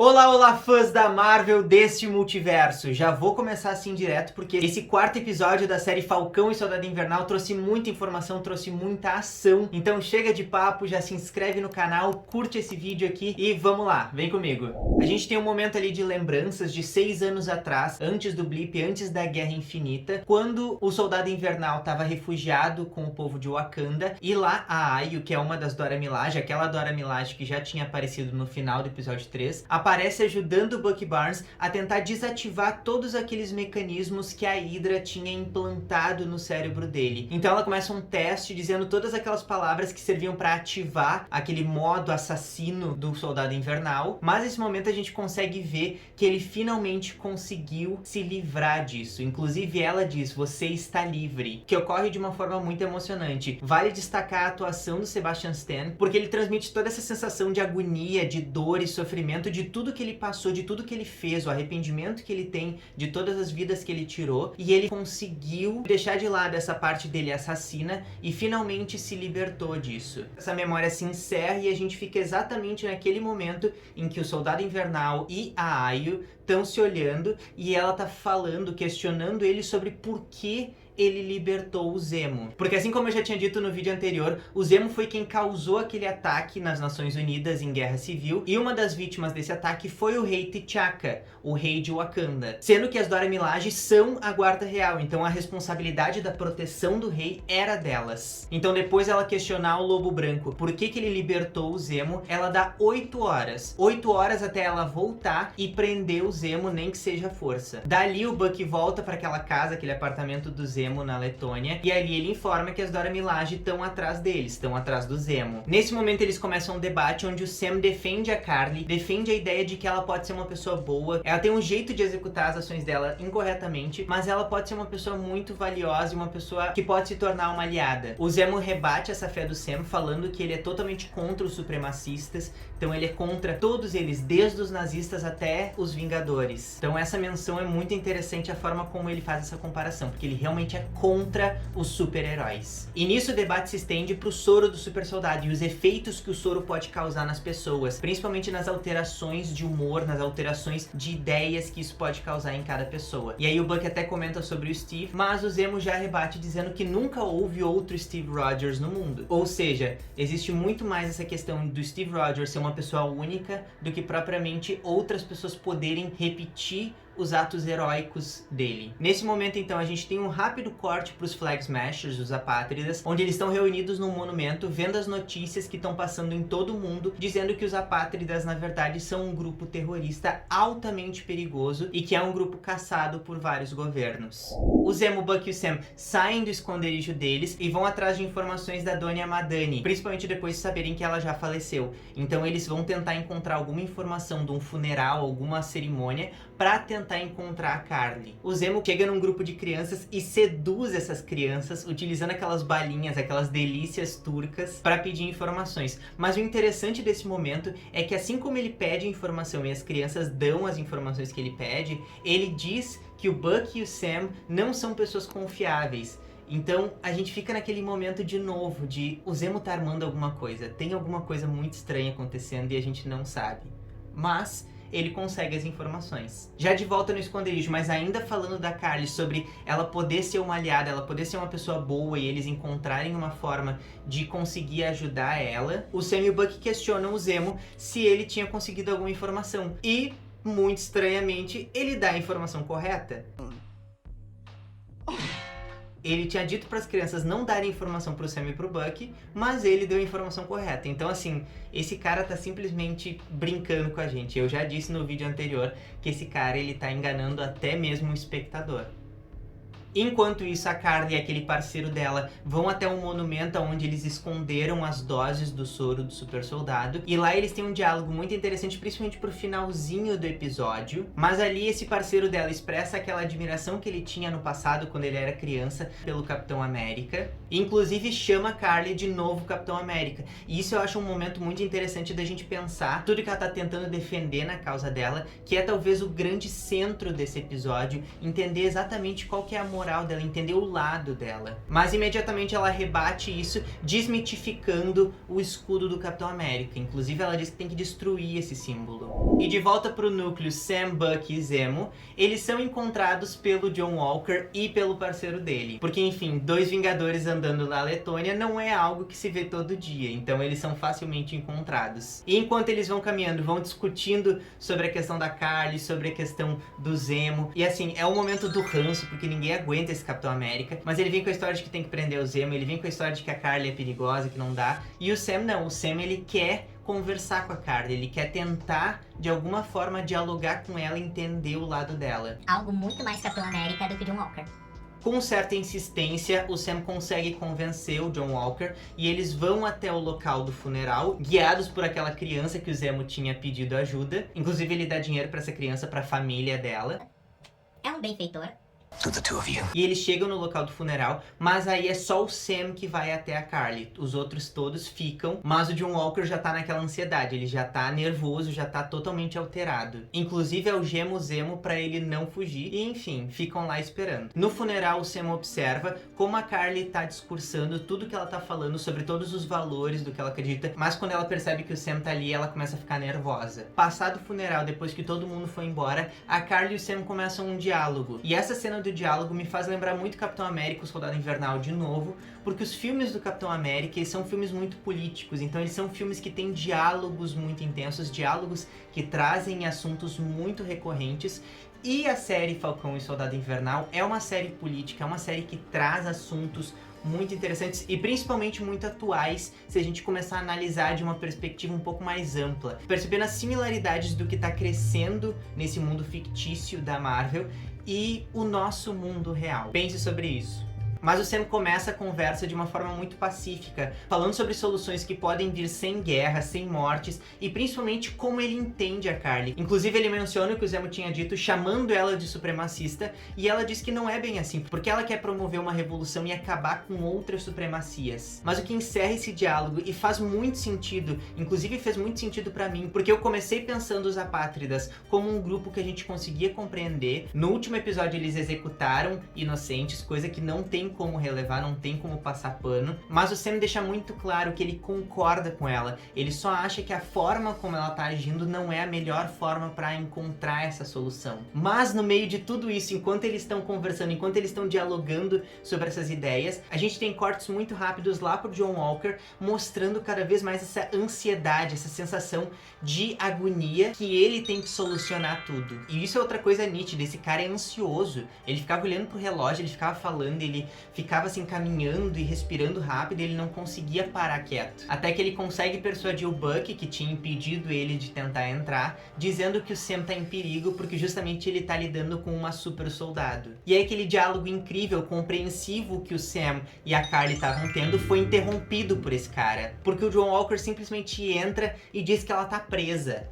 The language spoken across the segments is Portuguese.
Olá, olá, fãs da Marvel deste multiverso! Já vou começar assim direto porque esse quarto episódio da série Falcão e Soldado Invernal trouxe muita informação, trouxe muita ação. Então chega de papo, já se inscreve no canal, curte esse vídeo aqui e vamos lá, vem comigo! A gente tem um momento ali de lembranças de 6 anos atrás, antes do blip, antes da Guerra Infinita, quando o Soldado Invernal estava refugiado com o povo de Wakanda e lá a Ayo, que é uma das Dora Milaje, aquela Dora Milaje que já tinha aparecido no final do episódio 3, aparece ajudando o Bucky Barnes a tentar desativar todos aqueles mecanismos que a Hydra tinha implantado no cérebro dele. Então ela começa um teste dizendo todas aquelas palavras que serviam para ativar aquele modo assassino do Soldado Invernal, mas nesse momento a gente consegue ver que ele finalmente conseguiu se livrar disso. Inclusive ela diz, você está livre, que ocorre de uma forma muito emocionante. Vale destacar a atuação do Sebastian Stan, porque ele transmite toda essa sensação de agonia, de dor e sofrimento, de tudo que ele passou, de tudo que ele fez, o arrependimento que ele tem de todas as vidas que ele tirou, e ele conseguiu deixar de lado essa parte dele assassina e finalmente se libertou disso. Essa memória se encerra e a gente fica exatamente naquele momento em que o Soldado Invernal e a Ayo estão se olhando e ela tá falando, questionando ele sobre por que ele libertou o Zemo. Porque assim como eu já tinha dito no vídeo anterior, o Zemo foi quem causou aquele ataque nas Nações Unidas em Guerra Civil, e uma das vítimas desse ataque foi o rei T'Chaka, o rei de Wakanda. Sendo que as Dora Milaje são a guarda real, então a responsabilidade da proteção do rei era delas. Então depois ela questionar o Lobo Branco por que ele libertou o Zemo, ela dá 8 horas. 8 horas até ela voltar e prender o Zemo, nem que seja à força. Dali o Bucky volta para aquela casa, aquele apartamento do Zemo na Letônia, e ali ele informa que as Dora Milaje estão atrás deles, estão atrás do Zemo. Nesse momento eles começam um debate onde o Sam defende a Carly, defende a ideia de que ela pode ser uma pessoa boa, ela tem um jeito de executar as ações dela incorretamente, mas ela pode ser uma pessoa muito valiosa e uma pessoa que pode se tornar uma aliada. O Zemo rebate essa fé do Sam, falando que ele é totalmente contra os supremacistas, então ele é contra todos eles, desde os nazistas até os Vingadores. Então essa menção é muito interessante, a forma como ele faz essa comparação, porque ele realmente é contra os super-heróis. E nisso o debate se estende pro soro do super soldado e os efeitos que o soro pode causar nas pessoas, principalmente nas alterações de humor, nas alterações de ideias que isso pode causar em cada pessoa. E aí o Bucky até comenta sobre o Steve, mas o Zemo já rebate dizendo que nunca houve outro Steve Rogers no mundo. Ou seja, existe muito mais essa questão do Steve Rogers ser uma pessoa única do que propriamente outras pessoas poderem repetir os atos heróicos dele. Nesse momento, então, a gente tem um rápido corte para os Flag Smashers, os apátridas, onde eles estão reunidos num monumento, vendo as notícias que estão passando em todo o mundo, dizendo que os apátridas, na verdade, são um grupo terrorista altamente perigoso e que é um grupo caçado por vários governos. O Zemo, Bucky e o Sam saem do esconderijo deles e vão atrás de informações da Dona Madani, principalmente depois de saberem que ela já faleceu. Então eles vão tentar encontrar alguma informação de um funeral, alguma cerimônia, para tentar encontrar a Carly. O Zemo chega num grupo de crianças e seduz essas crianças utilizando aquelas balinhas, aquelas delícias turcas para pedir informações. Mas o interessante desse momento é que assim como ele pede informação e as crianças dão as informações que ele pede, ele diz que o Bucky e o Sam não são pessoas confiáveis. Então a gente fica naquele momento de novo de o Zemo tá armando alguma coisa, tem alguma coisa muito estranha acontecendo e a gente não sabe. Mas ele consegue as informações. Já de volta no esconderijo, mas ainda falando da Carly, sobre ela poder ser uma aliada, ela poder ser uma pessoa boa e eles encontrarem uma forma de conseguir ajudar ela, o Sam e o Bucky questionam o Zemo se ele tinha conseguido alguma informação. E, muito estranhamente, ele dá a informação correta. Ele tinha dito para as crianças não darem informação pro Sam e pro Bucky, mas ele deu a informação correta. Então assim, esse cara tá simplesmente brincando com a gente. Eu já disse no vídeo anterior que esse cara ele tá enganando até mesmo o espectador. Enquanto isso, a Carly e aquele parceiro dela vão até um monumento onde eles esconderam as doses do soro do super soldado. E lá eles têm um diálogo muito interessante, principalmente pro finalzinho do episódio. Mas ali esse parceiro dela expressa aquela admiração que ele tinha no passado, quando ele era criança, pelo Capitão América. Inclusive chama a Carly de novo Capitão América. E isso eu acho um momento muito interessante da gente pensar tudo que ela tá tentando defender na causa dela, que é talvez o grande centro desse episódio, entender exatamente qual que é a moral moral dela, entender o lado dela. Mas imediatamente ela rebate isso, desmitificando o escudo do Capitão América. Inclusive ela diz que tem que destruir esse símbolo. E de volta pro núcleo Sam, Bucky e Zemo, eles são encontrados pelo John Walker e pelo parceiro dele. Porque, enfim, dois Vingadores andando na Letônia não é algo que se vê todo dia, então eles são facilmente encontrados. E enquanto eles vão caminhando, vão discutindo sobre a questão da Carly, sobre a questão do Zemo, e assim, é o momento do ranço, porque ninguém aguenta esse Capitão América, mas ele vem com a história de que tem que prender o Zemo, ele vem com a história de que a Carly é perigosa, que não dá, e o Sam não, o Sam ele quer conversar com a Carly, ele quer tentar de alguma forma dialogar com ela e entender o lado dela. Algo muito mais Capitão América do que John Walker. Com certa insistência, o Sam consegue convencer o John Walker e eles vão até o local do funeral, guiados por aquela criança que o Zemo tinha pedido ajuda. Inclusive ele dá dinheiro pra essa criança, pra família dela. É um benfeitor. E eles chegam no local do funeral, mas aí é só o Sam que vai até a Carly. Os outros todos ficam, mas o John Walker já tá naquela ansiedade, ele já tá nervoso, já tá totalmente alterado. Inclusive algema o Zemo pra ele não fugir e, enfim, ficam lá esperando. No funeral, o Sam observa como a Carly tá discursando tudo que ela tá falando sobre todos os valores do que ela acredita, mas quando ela percebe que o Sam tá ali, ela começa a ficar nervosa. Passado o funeral, depois que todo mundo foi embora, a Carly e o Sam começam um diálogo. E essa cena do diálogo me faz lembrar muito Capitão América, o Soldado Invernal de novo, porque os filmes do Capitão América eles são filmes muito políticos, então eles são filmes que têm diálogos muito intensos, diálogos que trazem assuntos muito recorrentes. E a série Falcão e Soldado Invernal é uma série política, é uma série que traz assuntos muito interessantes e principalmente muito atuais se a gente começar a analisar de uma perspectiva um pouco mais ampla, percebendo as similaridades do que está crescendo nesse mundo fictício da Marvel e o nosso mundo real. Pense sobre isso. Mas o Sam começa a conversa de uma forma muito pacífica, falando sobre soluções que podem vir sem guerra, sem mortes, e principalmente como ele entende a Carly. Inclusive ele menciona o que o Zemo tinha dito, chamando ela de supremacista, e ela diz que não é bem assim, porque ela quer promover uma revolução e acabar com outras supremacias. Mas o que encerra esse diálogo, e faz muito sentido, inclusive fez muito sentido pra mim, porque eu comecei pensando os apátridas como um grupo que a gente conseguia compreender. No último episódio eles executaram inocentes, coisa que não tem como relevar, não tem como passar pano, mas o Sam deixa muito claro que ele concorda com ela, ele só acha que a forma como ela tá agindo não é a melhor forma para encontrar essa solução. Mas no meio de tudo isso, enquanto eles estão conversando, enquanto eles estão dialogando sobre essas ideias, a gente tem cortes muito rápidos lá pro John Walker, mostrando cada vez mais essa ansiedade, essa sensação de agonia que ele tem que solucionar tudo. E isso é outra coisa nítida, esse cara é ansioso, ele ficava olhando pro relógio, ele ficava falando, ele ficava assim caminhando e respirando rápido e ele não conseguia parar quieto. Até que ele consegue persuadir o Bucky, que tinha impedido ele de tentar entrar, dizendo que o Sam tá em perigo porque justamente ele tá lidando com uma super soldado. E aí aquele diálogo incrível, compreensivo que o Sam e a Carly estavam tendo foi interrompido por esse cara. Porque o John Walker simplesmente entra e diz que ela tá presa.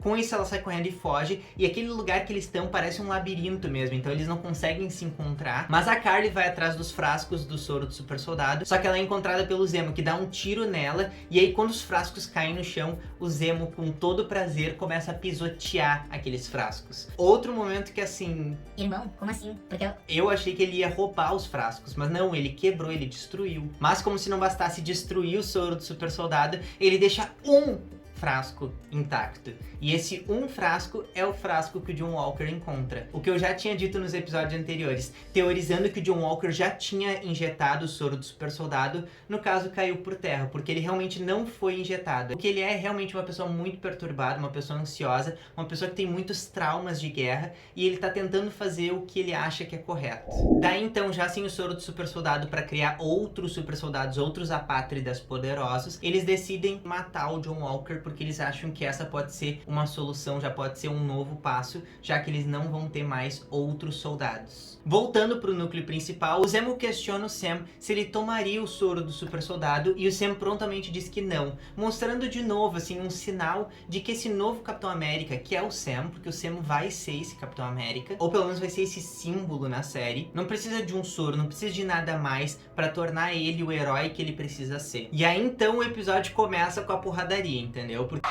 Com isso ela sai correndo e foge, e aquele lugar que eles estão parece um labirinto mesmo, então eles não conseguem se encontrar. Mas a Carly vai atrás dos frascos do soro do super soldado, só que ela é encontrada pelo Zemo, que dá um tiro nela, e aí quando os frascos caem no chão, o Zemo com todo prazer começa a pisotear aqueles frascos. Outro momento que assim... Irmão, como assim? Porque eu achei que ele ia roubar os frascos, mas não, ele quebrou, ele destruiu. Mas como se não bastasse destruir o soro do super soldado, ele deixa um frasco intacto. E esse um frasco é o frasco que o John Walker encontra. O que eu já tinha dito nos episódios anteriores, teorizando que o John Walker já tinha injetado o soro do super soldado, no caso caiu por terra, porque ele realmente não foi injetado. Porque ele é realmente uma pessoa muito perturbada, uma pessoa ansiosa, uma pessoa que tem muitos traumas de guerra, e ele tá tentando fazer o que ele acha que é correto. Daí então, já sem o soro do super soldado para criar outros super soldados, outros apátridas poderosos, eles decidem matar o John Walker porque eles acham que essa pode ser uma solução, já pode ser um novo passo, já que eles não vão ter mais outros soldados. Voltando pro núcleo principal, o Zemo questiona o Sam se ele tomaria o soro do super soldado e o Sam prontamente diz que não, mostrando de novo assim um sinal de que esse novo Capitão América, que é o Sam, porque o Sam vai ser esse Capitão América, ou pelo menos vai ser esse símbolo na série, não precisa de um soro, não precisa de nada mais pra tornar ele o herói que ele precisa ser. E aí então o episódio começa com a porradaria, entendeu? Porque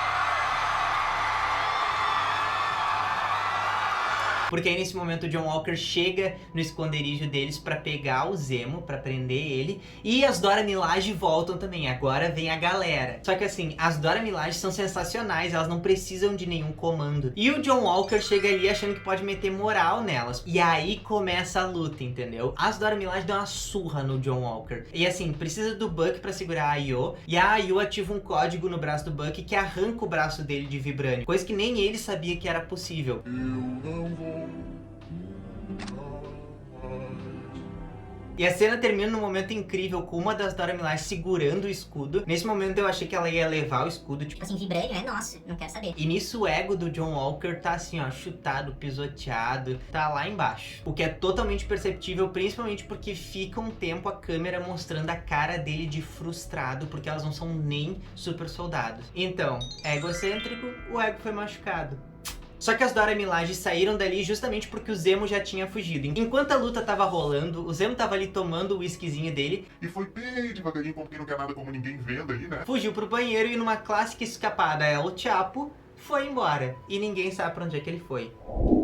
Porque aí nesse momento o John Walker chega no esconderijo deles pra pegar o Zemo, pra prender ele, e as Dora Milaje voltam também. Agora vem a galera. Só que assim, as Dora Milaje são sensacionais, elas não precisam de nenhum comando. E o John Walker chega ali achando que pode meter moral nelas. E aí começa a luta, entendeu? As Dora Milaje dão uma surra no John Walker. E assim, precisa do Buck pra segurar a Ayo, e a Ayo ativa um código no braço do Buck que arranca o braço dele de vibrânio, coisa que nem ele sabia que era possível. Eu não vou. E a cena termina num momento incrível com uma das Dora Milaje segurando o escudo. Nesse momento eu achei que ela ia levar o escudo, tipo Assim, vibrânio é nosso, não quero saber. E nisso o ego do John Walker tá assim, ó, chutado, pisoteado, tá lá embaixo. O que é totalmente perceptível, principalmente porque fica um tempo a câmera mostrando a cara dele de frustrado, porque elas não são nem super soldados. Então, é egocêntrico, o ego foi machucado. Só que as Dora Milaje saíram dali justamente porque o Zemo já tinha fugido. Enquanto a luta tava rolando, o Zemo tava ali tomando o whiskyzinho dele. E foi bem devagarinho, como quem não quer nada, como ninguém vendo ali, né? Fugiu pro banheiro e numa clássica escapada El Chapo, foi embora. E ninguém sabe pra onde é que ele foi.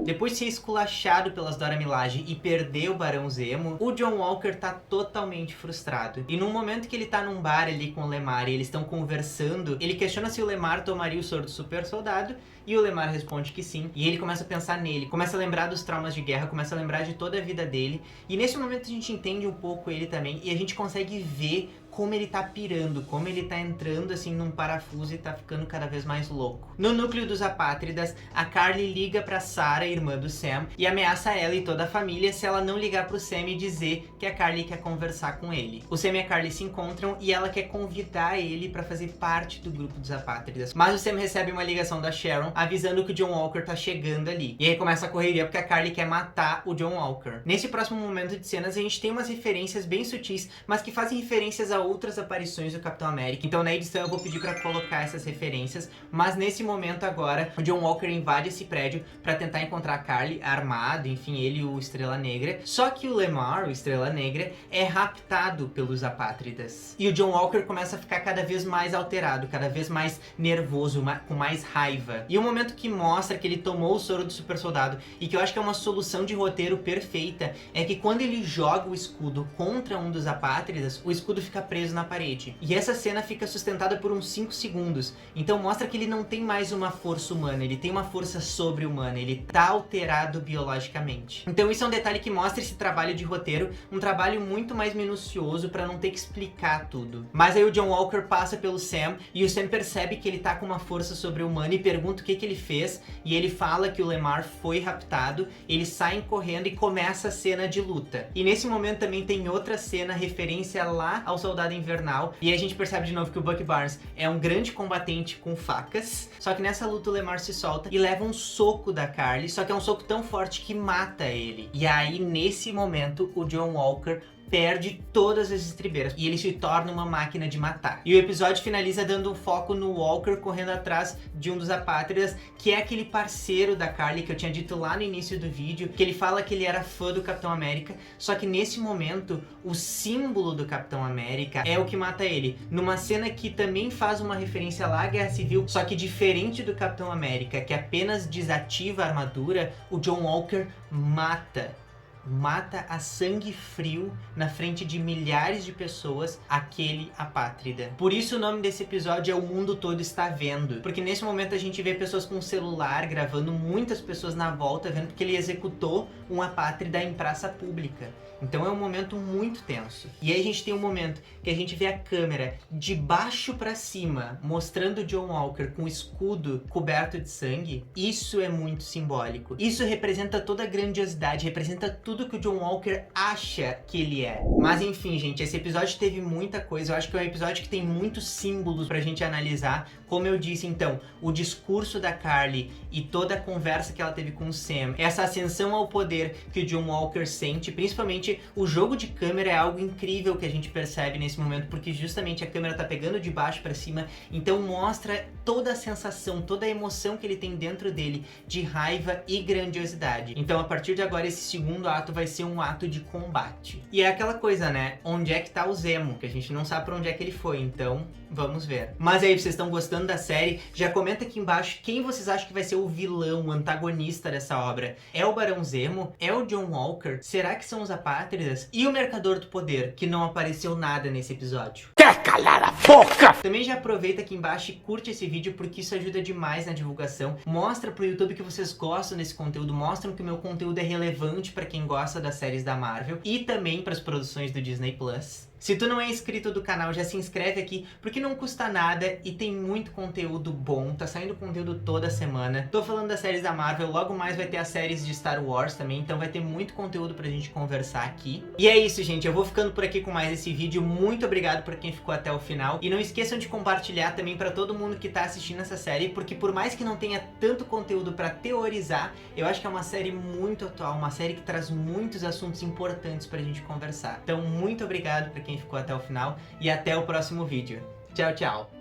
Depois de ser esculachado pelas Dora Milaje e perder o Barão Zemo, o John Walker tá totalmente frustrado. E num momento que ele tá num bar ali com o Lemar e eles estão conversando, ele questiona se o Lemar tomaria o soro do super soldado, e o Lemar responde que sim. E ele começa a pensar nele, começa a lembrar dos traumas de guerra, começa a lembrar de toda a vida dele. E nesse momento a gente entende um pouco ele também, e a gente consegue ver como ele tá pirando, como ele tá entrando assim num parafuso e tá ficando cada vez mais louco. No núcleo dos Apátridas, a Carly liga pra Sarah, irmã do Sam, e ameaça ela e toda a família se ela não ligar pro Sam e dizer que a Carly quer conversar com ele. O Sam e a Carly se encontram e ela quer convidar ele pra fazer parte do grupo dos Apátridas. Mas o Sam recebe uma ligação da Sharon avisando que o John Walker tá chegando ali. E aí começa a correria porque a Carly quer matar o John Walker. Nesse próximo momento de cenas a gente tem umas referências bem sutis, mas que fazem referências a outras aparições do Capitão América. Então na edição eu vou pedir pra colocar essas referências, mas nesse momento agora o John Walker invade esse prédio pra tentar encontrar a Carly armado, enfim, ele e o Estrela Negra. Só que o Lemar, o Estrela Negra, é raptado pelos Apátridas. E o John Walker começa a ficar cada vez mais alterado, cada vez mais nervoso, com mais raiva. E o momento que mostra que ele tomou o soro do super soldado, e que eu acho que é uma solução de roteiro perfeita, é que quando ele joga o escudo contra um dos Apátridas, o escudo fica preso na parede. E essa cena fica sustentada por uns 5 segundos. Então mostra que ele não tem mais uma força humana, ele tem uma força sobre-humana, ele tá alterado biologicamente. Então isso é um detalhe que mostra esse trabalho de roteiro, um trabalho muito mais minucioso pra não ter que explicar tudo. Mas aí o John Walker passa pelo Sam, e o Sam percebe que ele tá com uma força sobre-humana e pergunta o que ele fez, e ele fala que o Lemar foi raptado, eles saem correndo e começa a cena de luta. E nesse momento também tem outra cena, referência lá ao Soldado Invernal, e a gente percebe de novo que o Bucky Barnes é um grande combatente com facas, só que nessa luta o Lemar se solta e leva um soco da Carly, só que é um soco tão forte que mata ele. E aí nesse momento o John Walker perde todas as estribeiras e ele se torna uma máquina de matar. E o episódio finaliza dando um foco no Walker correndo atrás de um dos Apátridas, que é aquele parceiro da Carly que eu tinha dito lá no início do vídeo, que ele fala que ele era fã do Capitão América, só que nesse momento o símbolo do Capitão América é o que mata ele. Numa cena que também faz uma referência lá à Guerra Civil, só que diferente do Capitão América, que apenas desativa a armadura, o John Walker mata a sangue frio na frente de milhares de pessoas aquele apátrida. Por isso o nome desse episódio é O Mundo Todo Está Vendo, porque nesse momento a gente vê pessoas com celular gravando, muitas pessoas na volta vendo que ele executou um apátrida em praça pública. Então é um momento muito tenso. E aí a gente tem um momento que a gente vê a câmera de baixo pra cima, mostrando o John Walker com o escudo coberto de sangue. Isso é muito simbólico. Isso representa toda a grandiosidade, representa tudo que o John Walker acha que ele é. Mas enfim, gente, esse episódio teve muita coisa. Eu acho que é um episódio que tem muitos símbolos pra gente analisar. Como eu disse, então, o discurso da Carly e toda a conversa que ela teve com o Sam, essa ascensão ao poder que o John Walker sente, principalmente o jogo de câmera é algo incrível que a gente percebe nesse momento, porque justamente a câmera tá pegando de baixo pra cima, então mostra toda a sensação, toda a emoção que ele tem dentro dele de raiva e grandiosidade. Então a partir de agora esse segundo ato ato vai ser um ato de combate. E é aquela coisa, né? Onde é que tá o Zemo? Que a gente não sabe pra onde é que ele foi, então vamos ver. Mas aí, vocês estão gostando da série? Já comenta aqui embaixo quem vocês acham que vai ser o vilão, o antagonista dessa obra. É o Barão Zemo? É o John Walker? Será que são os Apátridas? E o Mercador do Poder, que não apareceu nada nesse episódio? Quer calar a boca? Também já aproveita aqui embaixo e curte esse vídeo, porque isso ajuda demais na divulgação. Mostra pro YouTube que vocês gostam desse conteúdo, mostram que o meu conteúdo é relevante pra quem gosta das séries da Marvel e também pras produções do Disney Plus. Se tu não é inscrito do canal, já se inscreve aqui, porque não custa nada e tem muito conteúdo bom, tá saindo conteúdo toda semana. Tô falando das séries da Marvel, logo mais vai ter as séries de Star Wars também, então vai ter muito conteúdo pra gente conversar aqui. E é isso, gente, eu vou ficando por aqui com mais esse vídeo, muito obrigado por quem ficou até o final, e não esqueçam de compartilhar também pra todo mundo que tá assistindo essa série, porque por mais que não tenha tanto conteúdo pra teorizar, eu acho que é uma série muito atual, uma série que traz muitos assuntos importantes pra gente conversar. Então, muito obrigado pra quem ficou até o final e até o próximo vídeo. Tchau, tchau!